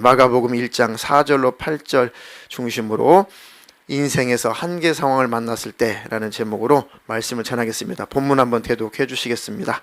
마가복음 1장 4절로 8절 중심으로 인생에서 한계 상황을 만났을 때라는 제목으로 말씀을 전하겠습니다. 본문 한번 대독해 주시겠습니다.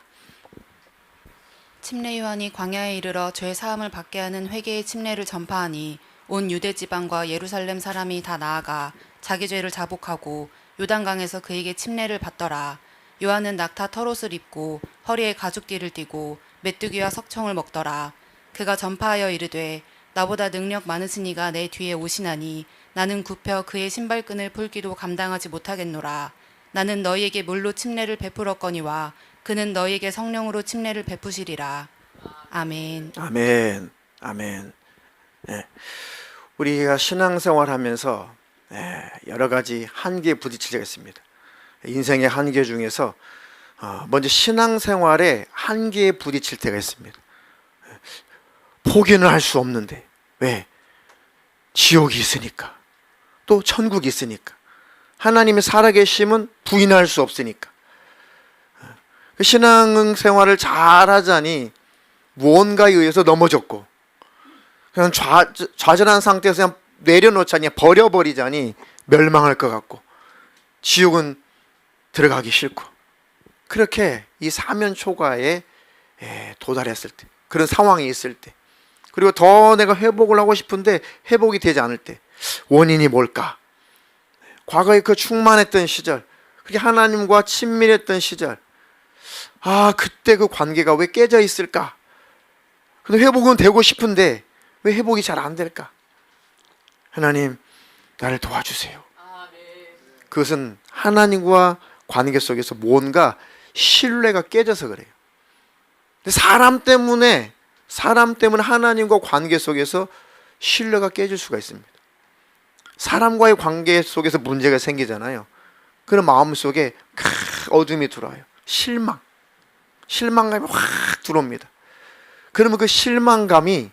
침례 요한이 광야에 이르러 죄 사함을 받게 하는 회개의 침례를 전파하니 온 유대 지방과 예루살렘 사람이 다 나아가 자기 죄를 자복하고 요단강에서 그에게 침례를 받더라. 요한은 낙타 털옷을 입고 허리에 가죽띠를 띠고 메뚜기와 석청을 먹더라. 그가 전파하여 이르되 나보다 능력 많으신 이가 내 뒤에 오시나니 나는 굽혀 그의 신발끈을 풀기도 감당하지 못하겠노라. 나는 너희에게 물로 침례를 베풀었거니와 그는 너희에게 성령으로 침례를 베푸시리라. 아멘. 아멘. 아멘. 우리가 신앙생활하면서 여러 가지 한계에 부딪힐 때가 있습니다. 인생의 한계 중에서 먼저 신앙생활에 한계에 부딪힐 때가 있습니다. 포기는 할 수 없는데 왜? 지옥이 있으니까, 또 천국이 있으니까, 하나님의 살아계심은 부인할 수 없으니까. 신앙생활을 잘하자니 무언가에 의해서 넘어졌고, 그냥 좌절한 상태에서 그냥 내려놓자니, 버려버리자니 멸망할 것 같고, 지옥은 들어가기 싫고, 그렇게 이 사면 초과에 도달했을 때, 그런 상황이 있을 때, 그리고 더 내가 회복을 하고 싶은데 회복이 되지 않을 때, 원인이 뭘까? 과거에 그 충만했던 시절, 그게 하나님과 친밀했던 시절, 그때 그 관계가 왜 깨져 있을까? 근데 회복은 되고 싶은데 왜 회복이 잘 안 될까? 하나님, 나를 도와주세요. 그것은 하나님과 관계 속에서 뭔가 신뢰가 깨져서 그래요. 근데 사람 때문에 하나님과 관계 속에서 신뢰가 깨질 수가 있습니다. 사람과의 관계 속에서 문제가 생기잖아요. 그런 마음 속에 어둠이 들어와요. 실망감이 확 들어옵니다. 그러면 그 실망감이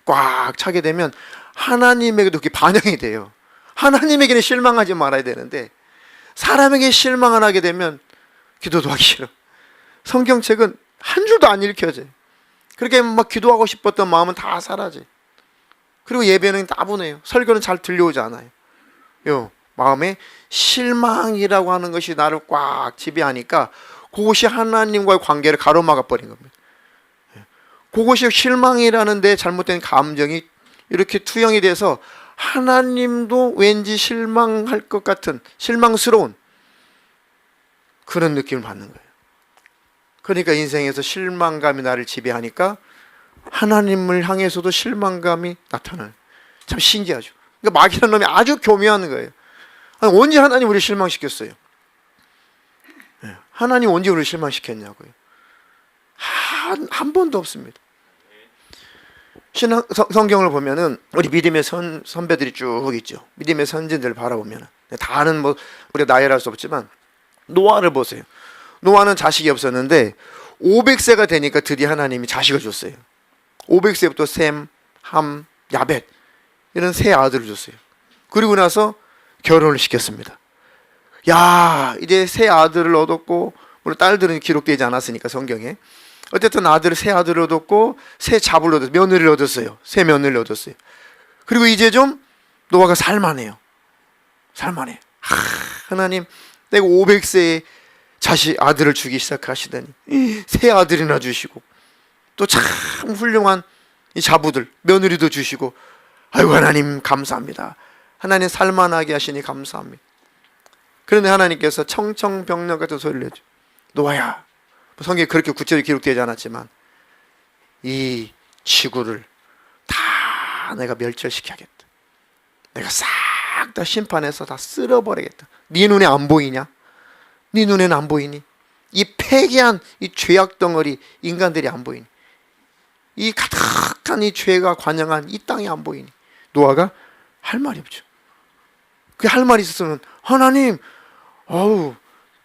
꽉 차게 되면 하나님에게도 그게 반영이 돼요. 하나님에게는 실망하지 말아야 되는데 사람에게 실망을 하게 되면 기도도 하기 싫어. 성경책은 한 줄도 안 읽혀져요. 그렇게 막 기도하고 싶었던 마음은 다 사라져요. 그리고 예배는 따분해요. 설교는 잘 들려오지 않아요. 마음에 실망이라고 하는 것이 나를 꽉 지배하니까 그것이 하나님과의 관계를 가로막아 버린 겁니다. 그것이 실망이라는 내 잘못된 감정이 이렇게 투영이 돼서 하나님도 왠지 실망할 것 같은, 실망스러운 그런 느낌을 받는 거예요. 그러니까 인생에서 실망감이 나를 지배하니까 하나님을 향해서도 실망감이 나타나요. 참 신기하죠. 그러니까 마귀라는 놈이 아주 교묘한 거예요. 언제 하나님 우리를 실망시켰어요? 하나님 언제 우리를 실망시켰냐고요? 한 번도 없습니다. 성경을 보면은 우리 믿음의 선배들이 쭉 있죠. 믿음의 선진들을 바라보면 다는 우리가 나열할 수 없지만 노아를 보세요. 노아는 자식이 없었는데 500세가 되니까 드디어 하나님이 자식을 줬어요. 500세부터 셈, 함, 야벳 이런 세 아들을 줬어요. 그리고 나서 결혼을 시켰습니다. 이제 세 아들을 얻었고, 물론 딸들은 기록되지 않았으니까 성경에, 어쨌든 세 아들을 얻었고 세 잡을 얻었어요. 며느리를 얻었어요. 세 며느리를 얻었어요. 그리고 이제 좀 노아가 살만해요. 하나님, 내가 500세에 아들을 주기 시작하시더니 세 아들이나 주시고 또 참 훌륭한 이 자부들, 며느리도 주시고, 아이고 하나님 감사합니다. 하나님 살만하게 하시니 감사합니다. 그런데 하나님께서 청청병력 같은 소리를 내죠. 노아야, 성경에 그렇게 구체적으로 기록되지 않았지만 이 지구를 다 내가 멸절시켜야겠다. 내가 싹 다 심판해서 다 쓸어버리겠다. 네 눈에 안 보이냐? 네 눈에는 안 보이니? 이 폐기한 이 죄악 덩어리 인간들이 안 보이니? 이 가득한 이 죄가 관영한 이 땅이 안 보이니? 노아가 할 말이 없죠. 그 할 말이 있었으면 하나님,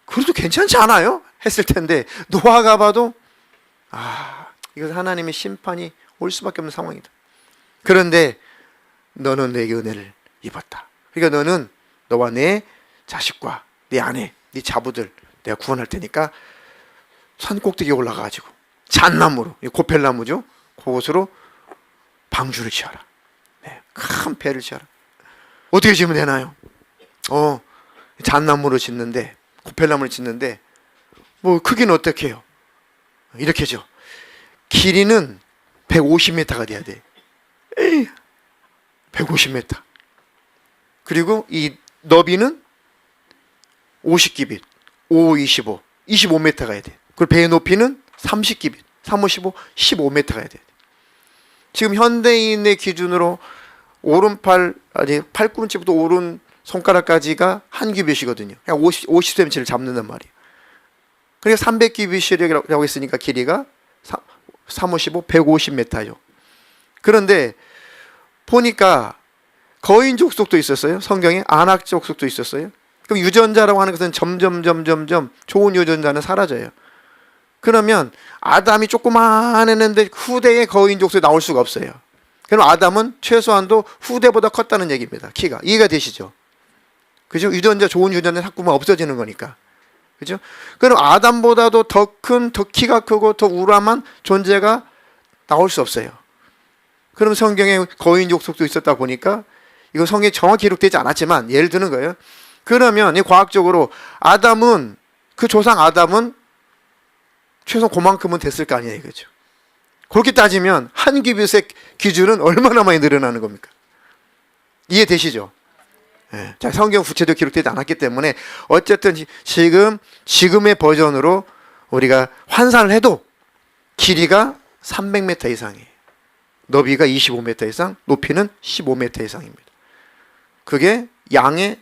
그래도 괜찮지 않아요? 했을 텐데 노아가 봐도 이것은 하나님의 심판이 올 수밖에 없는 상황이다. 그런데 너는 내게 은혜를 입었다. 그러니까 너는 너와 내 자식과 내 아내, 네 자부들 내가 구원할 테니까 산 꼭대기에 올라가가지고 잣나무로, 고펠나무죠, 그것으로 방주를 지어라. 네, 큰 배를 지어라. 어떻게 지으면 되나요? 잣나무로 짓는데, 고펠나무를 짓는데 뭐 크기는 어떻게 해요? 이렇게죠. 길이는 150m가 돼야 돼. 150m. 그리고 이 너비는 50규빗, 5, 25, 25m 가야 돼. 그리고 배의 높이는 30규빗, 3, 55, 15m 가야 돼. 지금 현대인의 기준으로 오른팔, 아니 팔꿈치부터 오른 손가락까지가 한 규빗이거든요. 그냥 50cm를 잡는단 말이에요. 그러니까 300규빗이라고 했으니까 길이가 3, 55, 150m죠. 그런데 보니까 거인 족속도 있었어요. 성경에 안악 족속도 있었어요. 그럼 유전자라고 하는 것은 점점 좋은 유전자는 사라져요. 그러면 아담이 조그만했는데 후대에 거인 족속이 나올 수가 없어요. 그럼 아담은 최소한도 후대보다 컸다는 얘기입니다. 키가. 이해가 되시죠? 그죠? 유전자, 좋은 유전자 자꾸만 없어지는 거니까. 그죠? 그럼 아담보다도 더 큰, 더 키가 크고 더 우람한 존재가 나올 수 없어요. 그럼 성경에 거인 족속도 있었다 보니까, 이거 성경에 정확히 기록되지 않았지만 예를 드는 거예요. 그러면 이 과학적으로 아담은, 그 조상 아담은 최소 그만큼은 됐을 거 아니에요, 이거죠. 그렇게 따지면 한 규빗의 기준은 얼마나 많이 늘어나는 겁니까? 이해되시죠? 네. 자, 성경 구체적으로 기록되지 않았기 때문에 어쨌든 지금의 버전으로 우리가 환산을 해도 길이가 300m 이상이에요. 너비가 25m 이상, 높이는 15m 이상입니다. 그게 양의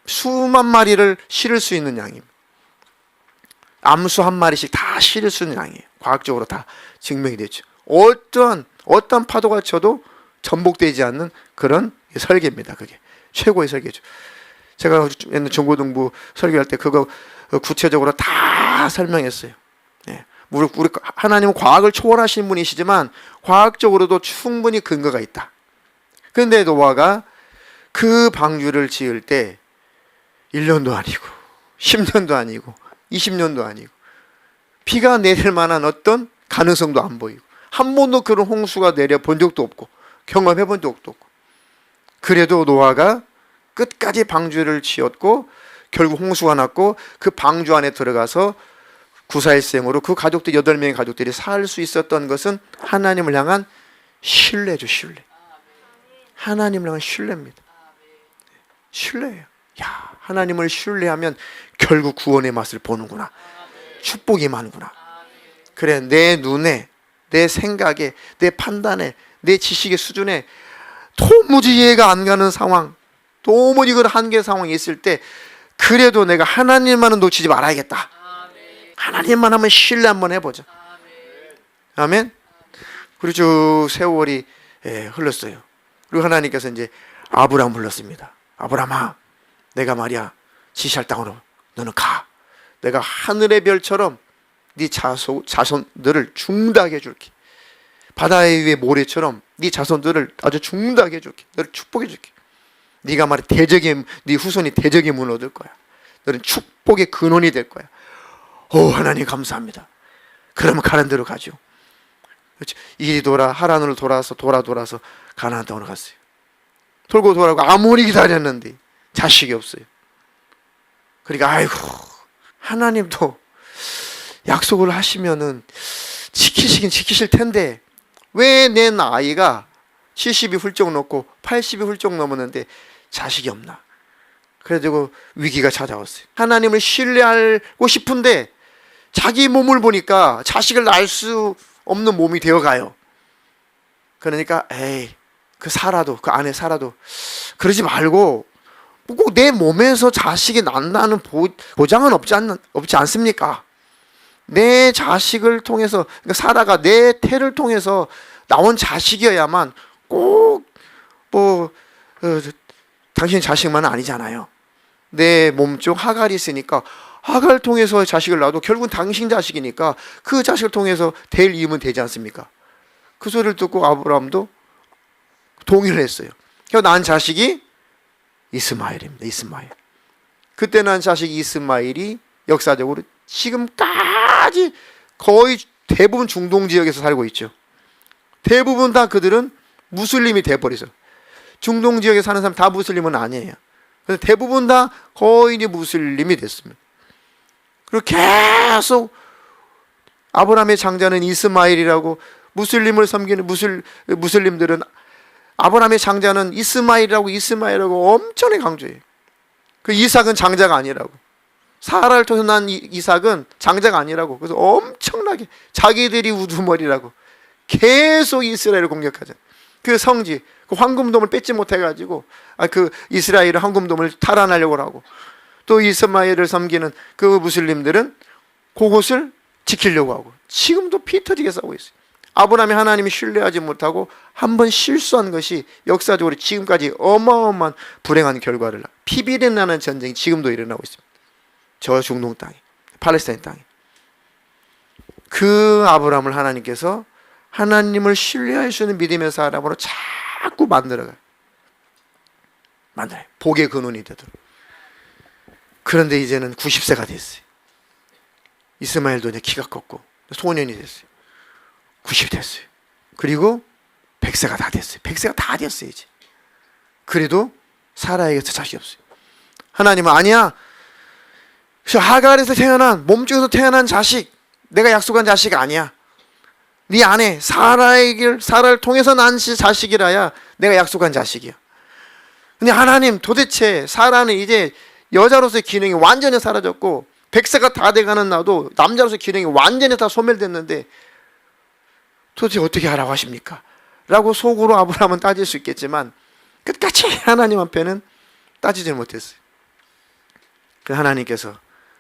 수만 마리를 실을 수 있는 양입니다. 암수 한 마리씩 다 실을 수 있는 양이에요. 과학적으로 다 증명이 됐죠. 어떤 파도가 쳐도 전복되지 않는 그런 설계입니다. 그게 최고의 설계죠. 제가 옛날 중고등부 설계할 때 그거 구체적으로 다 설명했어요. 네. 우리 하나님은 과학을 초월하신 분이시지만 과학적으로도 충분히 근거가 있다. 그런데 노아가 그 방주를 지을 때 1년도 아니고 10년도 아니고 20년도 아니고 비가 내릴 만한 어떤 가능성도 안 보이고 한 번도 그런 홍수가 내려 본 적도 없고 경험해 본 적도 없고, 그래도 노아가 끝까지 방주를 지었고 결국 홍수가 났고 그 방주 안에 들어가서 구사일생으로 그 가족들 8명의 가족들이 살 수 있었던 것은 하나님을 향한 신뢰죠. 신뢰. 하나님을 향한 신뢰입니다. 신뢰예요. 야, 하나님을 신뢰하면 결국 구원의 맛을 보는구나. 축복이 많구나. 그래, 내 눈에, 내 생각에, 내 판단에, 내 지식의 수준에 도무지 이해가 안 가는 상황, 도무지 그 한계 상황이 있을 때 그래도 내가 하나님만은 놓치지 말아야겠다. 하나님만 한번 신뢰 한번 해보자. 아멘. 그리고 쭉 세월이 흘렀어요. 그리고 하나님께서 이제 아브라함 불렀습니다. 아브라함아, 내가 말이야 지시할 땅으로 너는 가. 내가 하늘의 별처럼 네 자손들을 중대하게 해줄게. 바다 위의 모래처럼 네 자손들을 아주 중대하게 해줄게. 너를 축복해 줄게. 네가 말해 네 후손이 대적의 문을 얻을 거야. 너는 축복의 근원이 될 거야. 오, 하나님 감사합니다. 그러면 가는 대로 가죠. 그렇지. 이리 하란으로 돌아서 가나안 땅으로 갔어요. 돌고 돌아오고 아무리 기다렸는데 자식이 없어요. 그러니까 아이고, 하나님도 약속을 하시면은 지키시긴 지키실 텐데 왜 내 나이가 70이 훌쩍 넘고 80이 훌쩍 넘었는데 자식이 없나? 그래가지고 위기가 찾아왔어요. 하나님을 신뢰하고 싶은데 자기 몸을 보니까 자식을 낳을 수 없는 몸이 되어가요. 그러니까 그 아내 살아도 그러지 말고 꼭 내 몸에서 자식이 난다는 보장은 없지 않습니까? 내 자식을 통해서, 그러니까 사라가 내 태를 통해서 나온 자식이어야만 꼭 당신 자식만은 아니잖아요. 내 몸쪽 하갈이 있으니까 하갈을 통해서 자식을 낳아도 결국은 당신 자식이니까 그 자식을 통해서 될 이유면 되지 않습니까? 그 소리를 듣고 아브라함도 동의를 했어요. 그래서 낳은 자식이 이스마엘입니다. 이스마엘. 그때 난 자식 이스마엘이 역사적으로 지금까지 거의 대부분 중동 지역에서 살고 있죠. 대부분 다 그들은 무슬림이 돼버리죠. 중동 지역에 사는 사람 다 무슬림은 아니에요. 그래서 대부분 다 거의 이제 무슬림이 됐습니다. 그리고 계속 아브라함의 장자는 이스마엘이라고, 무슬림을 섬기는 무슬림들은 아브라함의 장자는 이스마엘이라고 엄청나게 강조해요. 그 이삭은 장자가 아니라고, 사라를 통해서 난 이삭은 장자가 아니라고, 그래서 엄청나게 자기들이 우두머리라고 계속 이스라엘을 공격하잖아요. 그 성지, 그 황금돔을 뺏지 못해가지고 그 이스라엘의 황금돔을 탈환하려고 하고, 또 이스마엘을 섬기는 그 무슬림들은 그곳을 지키려고 하고, 지금도 피 터지게 싸우고 있어요. 아브라함이 하나님이 신뢰하지 못하고 한 번 실수한 것이 역사적으로 지금까지 어마어마한 불행한 결과를, 피비린 나는 전쟁이 지금도 일어나고 있습니다. 저 중동 땅에, 팔레스타인 땅에. 그 아브라함을 하나님께서 하나님을 신뢰할 수 있는 믿음의 사람으로 자꾸 만들어요. 복의 근원이 되도록. 그런데 이제는 90세가 됐어요. 이스마엘도 이제 키가 컸고 소년이 됐어요. 90이 됐어요. 그리고 100세가 다 됐어요. 100세가 다 됐어요 이제. 그래도 사라에게서 자식이 없어요. 하나님은 아니야, 하갈에서 태어난, 몸쪽에서 태어난 자식, 내가 약속한 자식 아니야. 네 아내 사라를 통해서 난 자식이라야 내가 약속한 자식이야. 근데 하나님, 도대체 사라는 이제 여자로서의 기능이 완전히 사라졌고 100세가 다 돼가는 나도 남자로서의 기능이 완전히 다 소멸됐는데 도대체 어떻게 하라고 하십니까? 라고 속으로 아브라함은 따질 수 있겠지만 끝까지 하나님 앞에는 따지지 못했어요. 그 하나님께서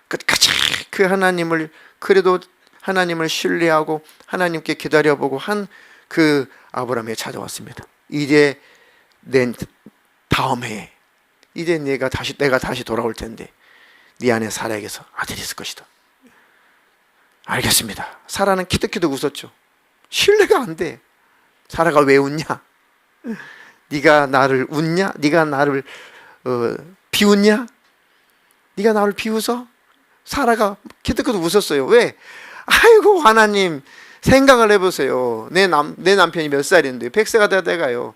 끝까지 그 하나님을, 그래도 하나님을 신뢰하고 하나님께 기다려보고 한 그 아브라함에 찾아왔습니다. 이제 내 다음 해에 이제 내가 다시 돌아올 텐데 네 안에 사라에게서 아들이 있을 것이다. 알겠습니다. 사라는 키득키득 웃었죠. 신뢰가 안 돼. 사라가 왜 웃냐? 네가 나를 웃냐? 네가 나를 비웃냐? 네가 나를 비웃어? 사라가 키득키득 웃었어요. 왜? 아이고 하나님, 생각을 해보세요. 내 남편이 몇 살인데 100세가 다 돼가요.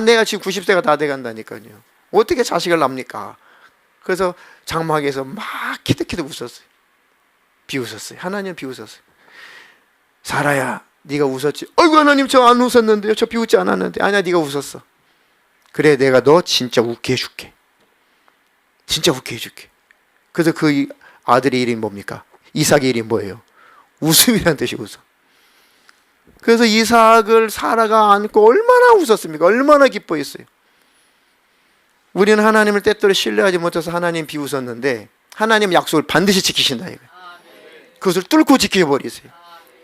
내가 지금 90세가 다 돼간다니까요. 어떻게 자식을 낳습니까? 그래서 장막에서 막 키득키득 웃었어요. 비웃었어요. 하나님 비웃었어요. 사라야, 네가 웃었지? 어이구 하나님, 저 안 웃었는데요. 저 비웃지 않았는데. 아니야, 네가 웃었어. 그래, 내가 너 진짜 웃게 해줄게. 진짜 웃게 해줄게. 그래서 그 아들의 이름이 뭡니까? 이삭의 이름이 뭐예요? 웃음이라는 뜻이 웃음. 그래서 이삭을 사라가 안고 얼마나 웃었습니까? 얼마나 기뻐했어요. 우리는 하나님을 때때로 신뢰하지 못해서 하나님 비웃었는데 하나님 약속을 반드시 지키신다 이거예요. 그것을 뚫고 지켜버리세요.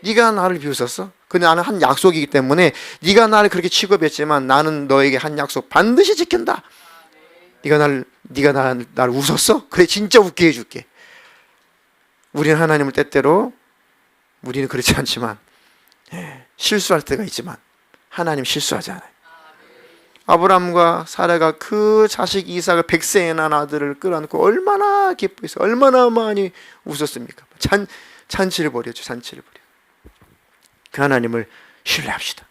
네가 나를 비웃었어? 근데 나는 한 약속이기 때문에 네가 나를 그렇게 취급했지만 나는 너에게 한 약속 반드시 지킨다. 네가 나를 웃었어? 그래, 진짜 웃게 해줄게. 우리는 하나님을 때때로, 우리는 그렇지 않지만 실수할 때가 있지만 하나님 실수하지 않아요. 아브라함과 사라가 그 자식 이삭을 100세에 난 아들을 끌어안고 얼마나 기뻐했어요. 얼마나 많이 웃었습니까? 잔치를 벌였죠. 잔치를 벌여. 그 하나님을 신뢰합시다.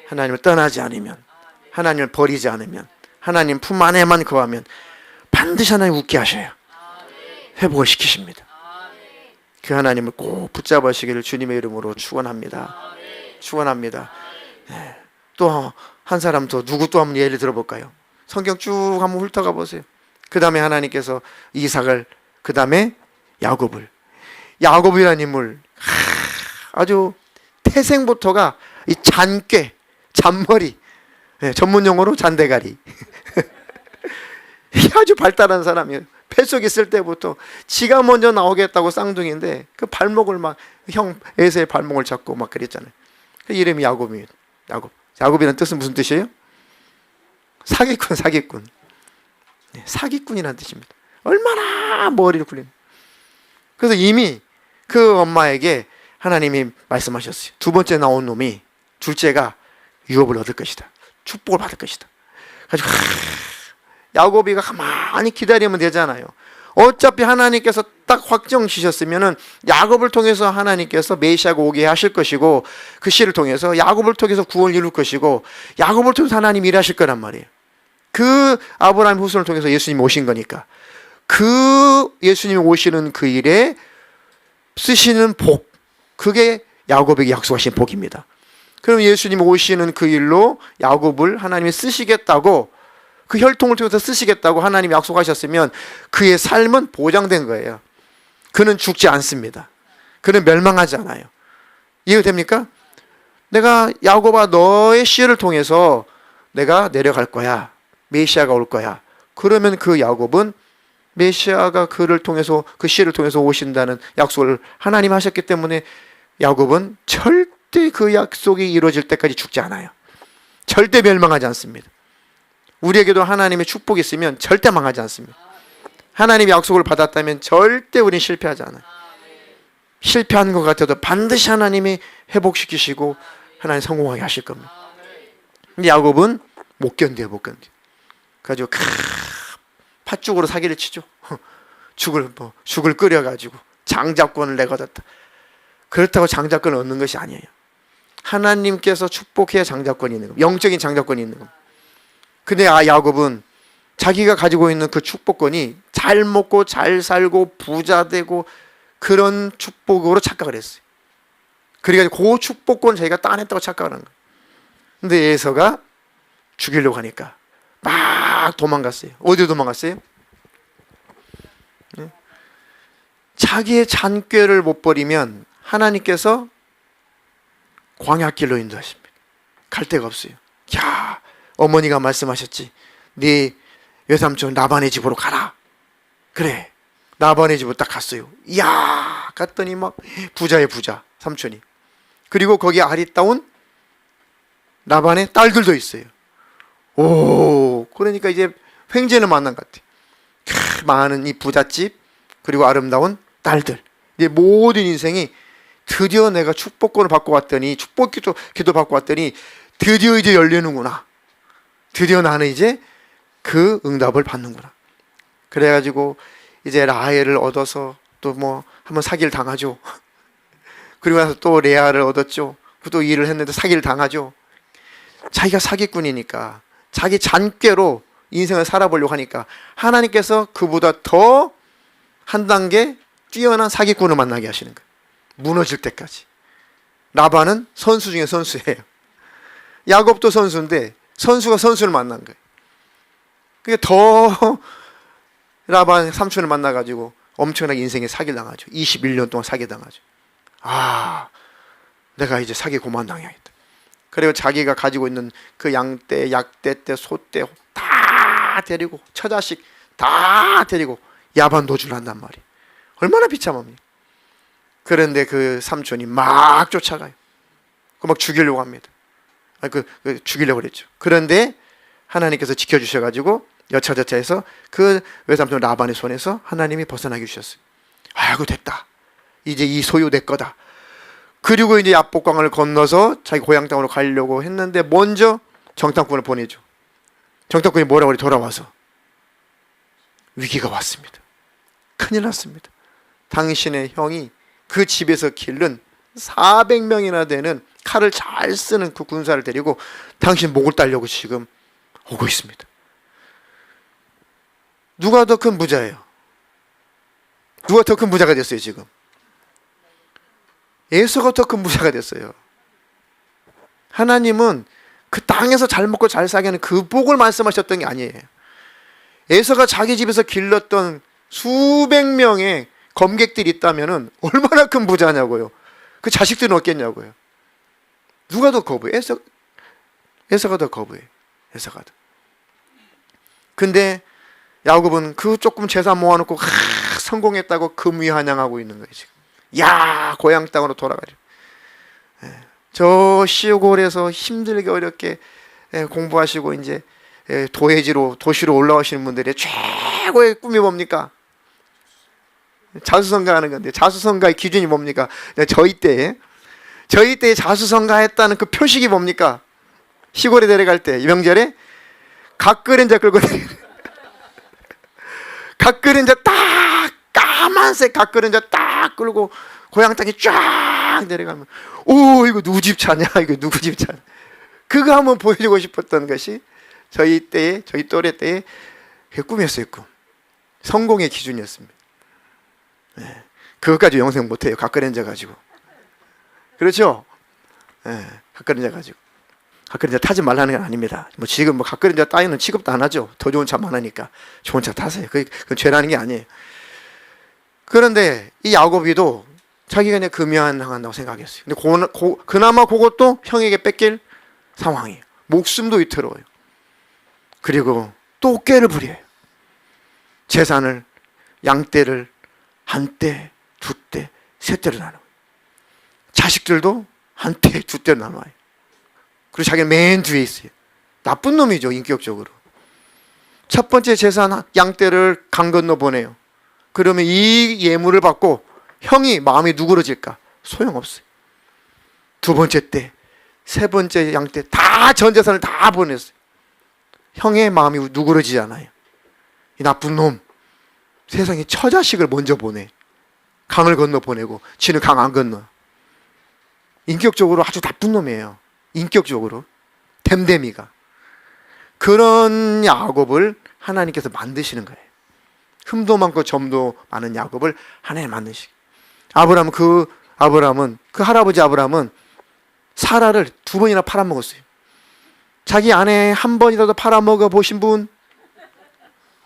하나님을 떠나지 않으면, 하나님을 버리지 않으면, 하나님 품 안에만 거하면 반드시 하나님 웃게 하셔요. 회복을 시키십니다. 그 하나님을 꼭 붙잡으시기를 주님의 이름으로 축원합니다. 축원합니다. 또 한 사람 더, 누구 또 한번 예를 들어볼까요? 성경 쭉 한번 훑어가 보세요. 그 다음에 하나님께서 이삭을, 그 다음에 야곱이라는 인물, 아주 태생부터가 이 잔머리, 전문 용어로 잔대가리. 아주 발달한 사람이에요. 뱃속에 있을 때부터 지가 먼저 나오겠다고 쌍둥이인데 그 발목을 막, 형 에서의 발목을 잡고 막 그랬잖아요. 그 이름이 야곱이에요. 야곱이라는 뜻은 무슨 뜻이에요? 사기꾼. 사기꾼이라는 뜻입니다. 얼마나 머리를 굴린. 그래서 이미 그 엄마에게 하나님이 말씀하셨어요. 두 번째 나온 놈이, 둘째가 유업을 얻을 것이다. 축복을 받을 것이다. 그래서 야곱이가 가만히 기다리면 되잖아요. 어차피 하나님께서 딱 확정 지셨으면은 야곱을 통해서 하나님께서 메시아가 오게 하실 것이고, 그 씨를 통해서 야곱을 통해서 구원을 이룰 것이고, 야곱을 통해서 하나님이 일하실 거란 말이에요. 그 아브라함 후손을 통해서 예수님이 오신 거니까, 그 예수님이 오시는 그 일에 쓰시는 복, 그게 야곱에게 약속하신 복입니다. 그럼 예수님이 오시는 그 일로 야곱을 하나님이 쓰시겠다고, 그 혈통을 통해서 쓰시겠다고 하나님이 약속하셨으면 그의 삶은 보장된 거예요. 그는 죽지 않습니다. 그는 멸망하지 않아요. 이해가 됩니까? 내가 야곱아, 너의 씨를 통해서 내가 내려갈 거야. 메시아가 올 거야. 그러면 그 야곱은 메시아가 그를 통해서, 그 씨를 통해서 오신다는 약속을 하나님 하셨기 때문에 야곱은 절대 그 약속이 이루어질 때까지 죽지 않아요. 절대 멸망하지 않습니다. 우리에게도 하나님의 축복이 있으면 절대 망하지 않습니다. 하나님의 약속을 받았다면 절대 우리는 실패하지 않아요. 실패한 것 같아도 반드시 하나님이 회복시키시고 하나님 성공하게 하실 겁니다. 근데 야곱은 못 견뎌요, 못 견뎌. 그래가지고 팥죽으로 사기를 치죠. 죽을 끓여가지고 장자권을 내가 얻었다. 그렇다고 장자권을 얻는 것이 아니에요. 하나님께서 축복해야 장자권이 있는 겁니다. 영적인 장자권이 있는 겁니다. 근데 야곱은 자기가 가지고 있는 그 축복권이 잘 먹고 잘 살고 부자 되고 그런 축복으로 착각을 했어요. 그래가지고 그 축복권 자기가 따냈다고 착각을 한 거예요. 근데 에서가 죽이려고 하니까 막 도망갔어요. 어디로 도망갔어요? 자기의 잔꾀를 못 버리면 하나님께서 광야길로 인도하십니다. 갈 데가 없어요. 야, 어머니가 말씀하셨지. 네 외삼촌 라반의 집으로 가라. 그래, 라반의 집으로 딱 갔어요. 이야, 갔더니 막 부자의 부자, 삼촌이. 그리고 거기 아리따운 라반의 딸들도 있어요. 오, 그러니까 이제 횡재는 만난 것 같아. 많은 이 부잣집, 그리고 아름다운 딸들. 이제 모든 인생이 드디어 내가 축복권을 받고 왔더니, 축복 기도 받고 왔더니 드디어 이제 열리는구나. 드디어 나는 이제 그 응답을 받는구나. 그래가지고 이제 라헬을 얻어서 또 뭐 한번 사기를 당하죠. 그리고 나서 또 레아를 얻었죠. 또 일을 했는데 사기를 당하죠. 자기가 사기꾼이니까, 자기 잔꾀로 인생을 살아보려고 하니까 하나님께서 그보다 더 한 단계 뛰어난 사기꾼을 만나게 하시는 거예요. 무너질 때까지. 라반은 선수 중에 선수예요. 야곱도 선수인데 선수가 선수를 만난 거예요. 그게 더 라반 삼촌을 만나가지고 엄청나게 인생에 사기를 당하죠. 21년 동안 사기 당하죠. 아, 내가 이제 사기 고만당해야겠다. 그리고 자기가 가지고 있는 그 양떼, 약떼, 소떼 다 데리고, 처자식 다 데리고 야반 도주를 한단 말이에요. 얼마나 비참합니까? 그런데 그 삼촌이 막 쫓아가요. 막 죽이려고 합니다. 죽이려고 그랬죠. 그런데 하나님께서 지켜주셔가지고 여차저차해서 그 외삼촌 라반의 손에서 하나님이 벗어나게 주셨어요. 아이고, 됐다. 이제 이 소유 내 거다. 그리고 이제 야복강을 건너서 자기 고향 땅으로 가려고 했는데 먼저 정탐꾼을 보내죠. 정탐꾼이 뭐라고 그래? 돌아와서 위기가 왔습니다. 큰일 났습니다. 당신의 형이 그 집에서 기른 400명이나 되는 칼을 잘 쓰는 그 군사를 데리고 당신 목을 따려고 지금 오고 있습니다. 누가 더 큰 부자예요? 누가 더 큰 부자가 됐어요 지금? 에서가 더 큰 부자가 됐어요. 하나님은 그 땅에서 잘 먹고 잘 사게 하는 그 복을 말씀하셨던 게 아니에요. 에서가 자기 집에서 길렀던 수백 명의 검객들이 있다면 얼마나 큰 부자냐고요. 그 자식들은 없겠냐고요. 누가 더 거부해? 에서가 더 거부해. 에서가 더. 근데 야곱은 그 조금 재산 모아놓고 성공했다고 금위환영하고 있는 거예요 지금. 야, 고향 땅으로 돌아가려. 저 시골에서 힘들게 어렵게 공부하시고 이제 도시로 올라오시는 분들의 최고의 꿈이 뭡니까? 자수성가하는 건데, 자수성가의 기준이 뭡니까? 저희 때에 자수성가했다는 그 표식이 뭡니까? 시골에 내려갈 때 명절에 갓 끓인 자 끌고 각 그림자 딱 까만색 각 그림자 딱 끌고 고향 땅에 쫙 내려가면 오 이거 누구 집 차냐 이거 누구 집 차냐 그거 한번 보여주고 싶었던 것이 저희 때에 저희 또래 때에 꿈이었어요. 꿈. 성공의 기준이었습니다. 네. 그것까지 영생 못해요. 각그랜저 가지고. 그렇죠? 네. 각그랜저 가지고. 각그랜저 타지 말라는 건 아닙니다. 뭐 지금 뭐 각그랜저 따위는 취급도 안 하죠. 더 좋은 차 많으니까 좋은 차 타세요. 그건 죄라는 게 아니에요. 그런데 이 야곱이도 자기가 그냥 금연당한다고 생각했어요. 근데 그나마 그것도 형에게 뺏길 상황이에요. 목숨도 위태로워요. 그리고 또 꾀를 부려요. 재산을 양떼를 한 떼, 두 떼, 세 떼로 나눠요. 자식들도 한 떼, 두 떼로 나눠요. 그리고 자기는 맨 뒤에 있어요. 나쁜 놈이죠, 인격적으로. 첫 번째 재산 양떼를 강 건너 보내요. 그러면 이 예물을 받고 형이 마음이 누그러질까? 소용없어요. 두 번째 때, 세 번째 양떼 다 전 재산을 다 보냈어요. 형의 마음이 누그러지지 않아요. 이 나쁜 놈 세상에 처자식을 먼저 보내. 강을 건너 보내고 지는 강 안 건너. 인격적으로 아주 나쁜 놈이에요. 인격적으로 댐댐이가. 그런 야곱을 하나님께서 만드시는 거예요. 흠도 많고 점도 많은 야곱을 하나님 만드시고. 아브라함은 그 할아버지 아브라함은 사라를 2번이나 팔아먹었어요. 자기 아내 한 번이라도 팔아먹어 보신 분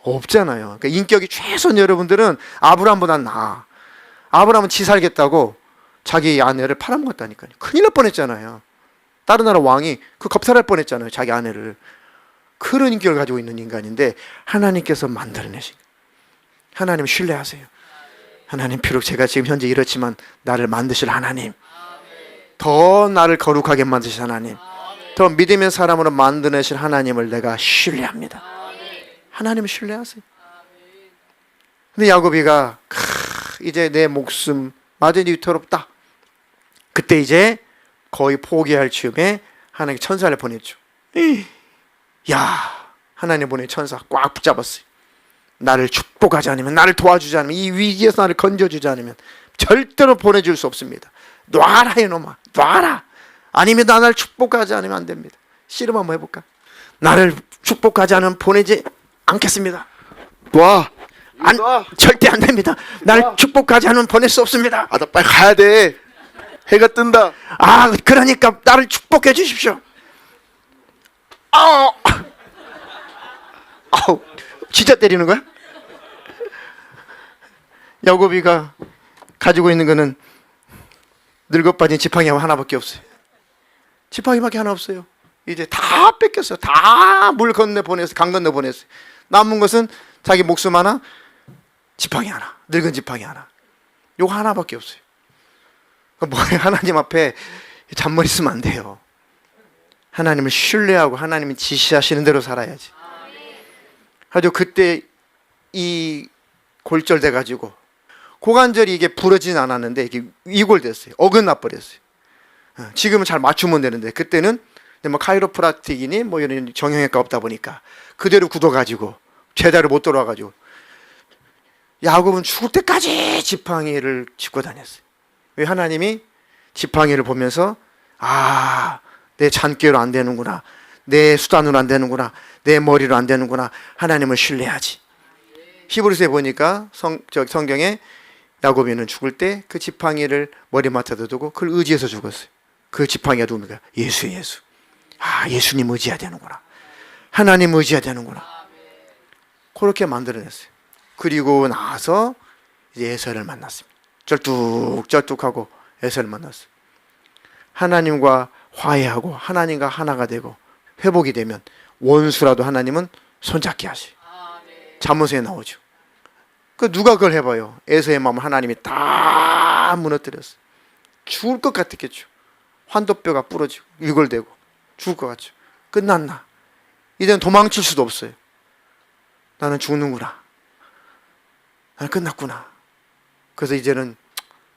없잖아요. 그러니까 인격이 최소한 여러분들은 아브라함보다 나아. 아브라함은 지 살겠다고 자기 아내를 팔아먹었다니까요. 큰일 날 뻔했잖아요. 다른 나라 왕이 그 겁탈할 뻔했잖아요. 자기 아내를. 그런 인격을 가지고 있는 인간인데 하나님께서 만들어내신 거예요. 하나님 신뢰하세요. 하나님 비록 제가 지금 현재 이렇지만 나를 만드실 하나님, 더 나를 거룩하게 만드실 하나님, 더 믿음의 사람으로 만드실 하나님을 내가 신뢰합니다. 하나님을 신뢰하세요. 근데 야곱이가 이제 내 목숨 완전히 위태롭다. 그때 이제 거의 포기할 즈음에 하나님 천사를 보냈죠. 야, 하나님 보낸 천사 꽉 붙잡았어요. 나를 축복하지 않으면, 나를 도와주지 않으면, 이 위기에서 나를 건져주지 않으면 절대로 보내줄 수 없습니다. 놔라 이놈아, 놔라. 아니면 나를 축복하지 않으면 안 됩니다. 씨름 한번 해볼까? 나를 축복하지 않으면 보내지 않겠습니다. 놔. 절대 안 됩니다. 나를 축복하지 않으면 보낼 수 없습니다. 나 빨리 가야 돼. 해가 뜬다. 그러니까 나를 축복해 주십시오. 진짜 때리는 거야? 야곱이가 가지고 있는 거는 늙어 빠진 지팡이 하나밖에 없어요. 지팡이밖에 하나 없어요. 이제 다 뺏겼어요. 다 물 건너 보냈어요. 강 건너 보냈어요. 남은 것은 자기 목숨 하나, 지팡이 하나, 늙은 지팡이 하나. 요거 하나밖에 없어요. 뭐예요? 하나님 앞에 잔머리 쓰면 안 돼요. 하나님을 신뢰하고 하나님이 지시하시는 대로 살아야지. 아주 그때 이 골절돼 가지고 고관절이 이게 부러지진 않았는데 이게 이골됐어요. 어긋나 버렸어요. 지금은 잘 맞추면 되는데 그때는 뭐 카이로프라틱이니 뭐 이런 정형외과 없다 보니까 그대로 굳어가지고 제자를 못 돌아가지고 야곱은 죽을 때까지 지팡이를 짚고 다녔어요. 왜? 하나님이 지팡이를 보면서 내 잔꾀로 안 되는구나, 내 수단으로 안 되는구나, 내 머리로 안 되는구나, 하나님을 신뢰하지. 히브리서에 보니까 성경에 야곱이는 죽을 때 그 지팡이를 머리맡에다 두고 그걸 의지해서 죽었어요. 그 지팡이가 누굽니까? 예수. 예수님 의지해야 되는구나, 하나님 의지해야 되는구나. 그렇게 만들어냈어요. 그리고 나서 이제 에서를 만났습니다. 쩔뚝쩔뚝하고 에서를 만났어요. 하나님과 화해하고 하나님과 하나가 되고 회복이 되면 원수라도 하나님은 손잡게 하시. 잠언서에 나오죠. 그 누가 그걸 해봐요? 에서의 마음을 하나님이 다 무너뜨렸어요. 죽을 것 같았겠죠. 환도뼈가 부러지고 일골되고 죽을 것 같죠. 끝났나? 이제는 도망칠 수도 없어요. 나는 죽는구나, 나는 끝났구나. 그래서 이제는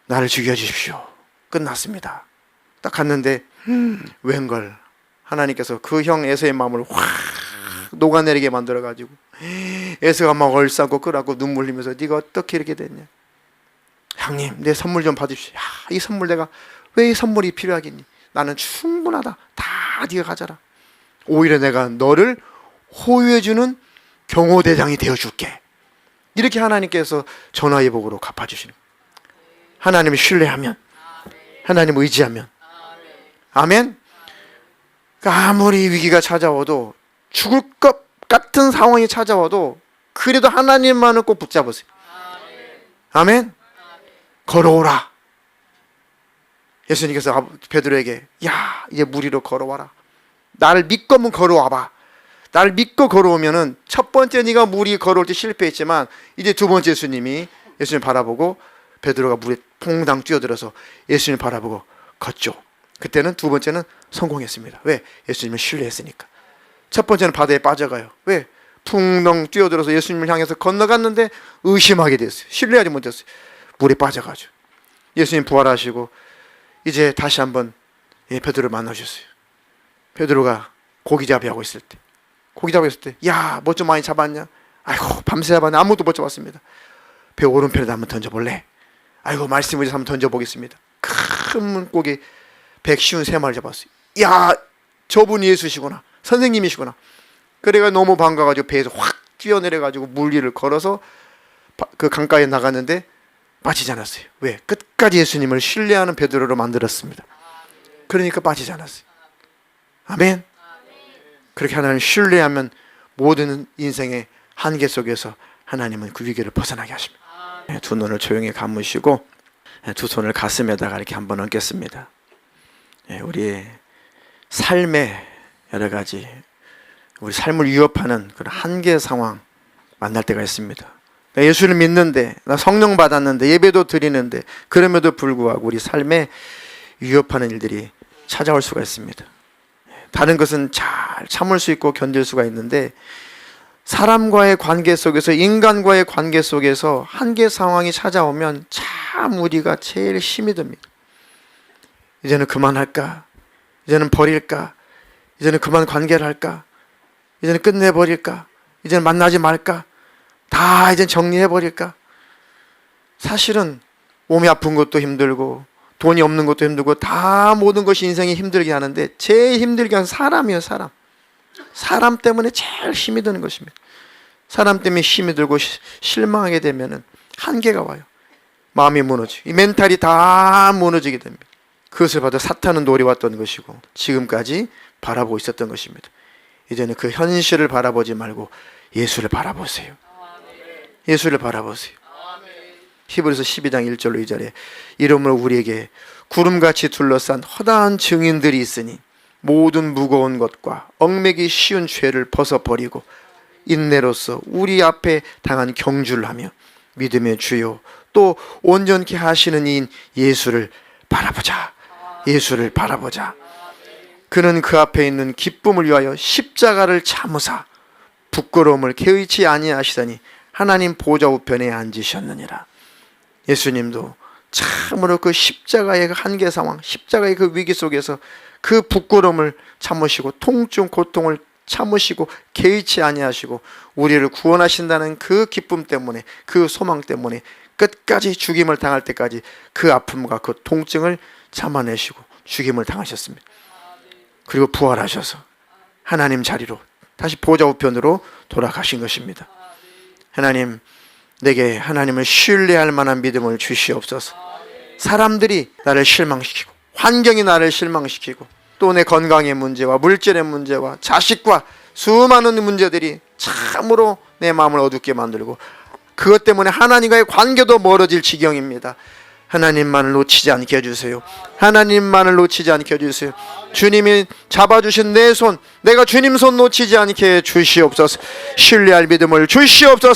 나를 죽여주십시오. 끝났습니다. 딱 갔는데 웬걸 하나님께서 그 형 에서의 마음을 확 녹아내리게 만들어가지고 에서가 막 얼싸고 끄라고 눈물 흘리면서 네가 어떻게 이렇게 됐냐. 형님 내 선물 좀 받으십시오. 야, 이 선물 내가 왜 이 선물이 필요하겠니? 나는 충분하다. 다 네가 가져라. 오히려 내가 너를 호위해주는 경호대장이 되어줄게. 이렇게 하나님께서 전화위복으로 갚아주시는 거예요. 하나님을 신뢰하면, 하나님 의지하면. 아멘. 아무리 위기가 찾아와도, 죽을 것 같은 상황이 찾아와도 그래도 하나님만은 꼭 붙잡으세요. 아멘. 걸어오라. 예수님께서 베드로에게 야 이제 물 위로 걸어와라. 나를 믿고 한번 걸어와봐. 나를 믿고 걸어오면은 첫 번째 네가 물이 걸어올 때 실패했지만 이제 두 번째 예수님이 예수님 바라보고 베드로가 물에 퐁당 뛰어들어서 예수님 바라보고 걷죠. 그때는 두 번째는 성공했습니다. 왜? 예수님을 신뢰했으니까. 첫 번째는 바다에 빠져가요. 왜? 풍덩 뛰어들어서 예수님을 향해서 건너갔는데 의심하게 됐어요. 신뢰하지 못했어요. 물에 빠져가지고. 예수님 부활하시고 이제 다시 한번 베드로를 만나셨어요. 베드로가 고기 잡이하고 있을 때, 고기 잡고 있을 때, 야, 뭐 좀 많이 잡았냐? 아이고, 밤새 잡았네. 아무것도 못 잡았습니다. 배 오른편에다 한번 던져볼래? 아이고, 말씀을 한번 던져보겠습니다. 큰 물고기 153마리 잡았어요. 야, 저분이 예수시구나. 선생님이시구나. 그래가 너무 반가가지고 배에서 확 뛰어내려가지고 물 위를 걸어서 그 강가에 나갔는데 빠지지 않았어요. 왜? 끝까지 예수님을 신뢰하는 베드로로 만들었습니다. 그러니까 빠지지 않았어요. 아멘. 그렇게 하나님을 신뢰하면 모든 인생의 한계 속에서 하나님은 그 위기를 벗어나게 하십니다. 두 눈을 조용히 감으시고 두 손을 가슴에다가 이렇게 한번 얹겠습니다. 우리 삶의 여러 가지 우리 삶을 위협하는 그런 한계 상황 만날 때가 있습니다. 나 예수를 믿는데, 나 성령 받았는데, 예배도 드리는데 그럼에도 불구하고 우리 삶에 위협하는 일들이 찾아올 수가 있습니다. 다른 것은 잘 참을 수 있고 견딜 수가 있는데 사람과의 관계 속에서, 인간과의 관계 속에서 한계 상황이 찾아오면 참 우리가 제일 힘이 듭니다. 이제는 그만할까? 이제는 버릴까? 이제는 그만 관계를 할까? 이제는 끝내버릴까? 이제는 만나지 말까? 다 이제 정리해버릴까? 사실은 몸이 아픈 것도 힘들고 돈이 없는 것도 힘들고 다 모든 것이 인생이 힘들게 하는데 제일 힘들게 하는 사람이에요. 사람 때문에 제일 힘이 드는 것입니다. 사람 때문에 힘이 들고 실망하게 되면 한계가 와요. 마음이 무너지고 이 멘탈이 다 무너지게 됩니다. 그것을 봐도 사탄은 노려왔던 것이고 지금까지 바라보고 있었던 것입니다. 이제는 그 현실을 바라보지 말고 예수를 바라보세요. 예수를 바라보세요. 히브리서 12장 1절로 2절에 이러므로 우리에게 구름같이 둘러싼 허다한 증인들이 있으니 모든 무거운 것과 얽매기 쉬운 죄를 벗어버리고 인내로서 우리 앞에 당한 경주를 하며 믿음의 주요 또 온전케 하시는 이인 예수를 바라보자. 예수를 바라보자. 그는 그 앞에 있는 기쁨을 위하여 십자가를 참으사 부끄러움을 개의치 아니하시더니 하나님 보좌 우편에 앉으셨느니라. 예수님도 참으로 그 십자가의 그 한계 상황, 십자가의 그 위기 속에서 그 부끄러움을 참으시고 통증, 고통을 참으시고 개의치 아니하시고 우리를 구원하신다는 그 기쁨 때문에, 그 소망 때문에 끝까지 죽임을 당할 때까지 그 아픔과 그 통증을 참아내시고 죽임을 당하셨습니다. 그리고 부활하셔서 하나님 자리로 다시 보좌 우편으로 돌아가신 것입니다. 하나님, 내게 하나님을 신뢰할 만한 믿음을 주시옵소서. 사람들이 나를 실망시키고 환경이 나를 실망시키고 또 내 건강의 문제와 물질의 문제와 자식과 수많은 문제들이 참으로 내 마음을 어둡게 만들고 그것 때문에 하나님과의 관계도 멀어질 지경입니다. 하나님만을 놓치지 않게 해주세요. 하나님만을 놓치지 않게 해주세요. 주님이 잡아주신 내 손, 내가 주님 손 놓치지 않게 해 주시옵소서. 신뢰할 믿음을 주시옵소서.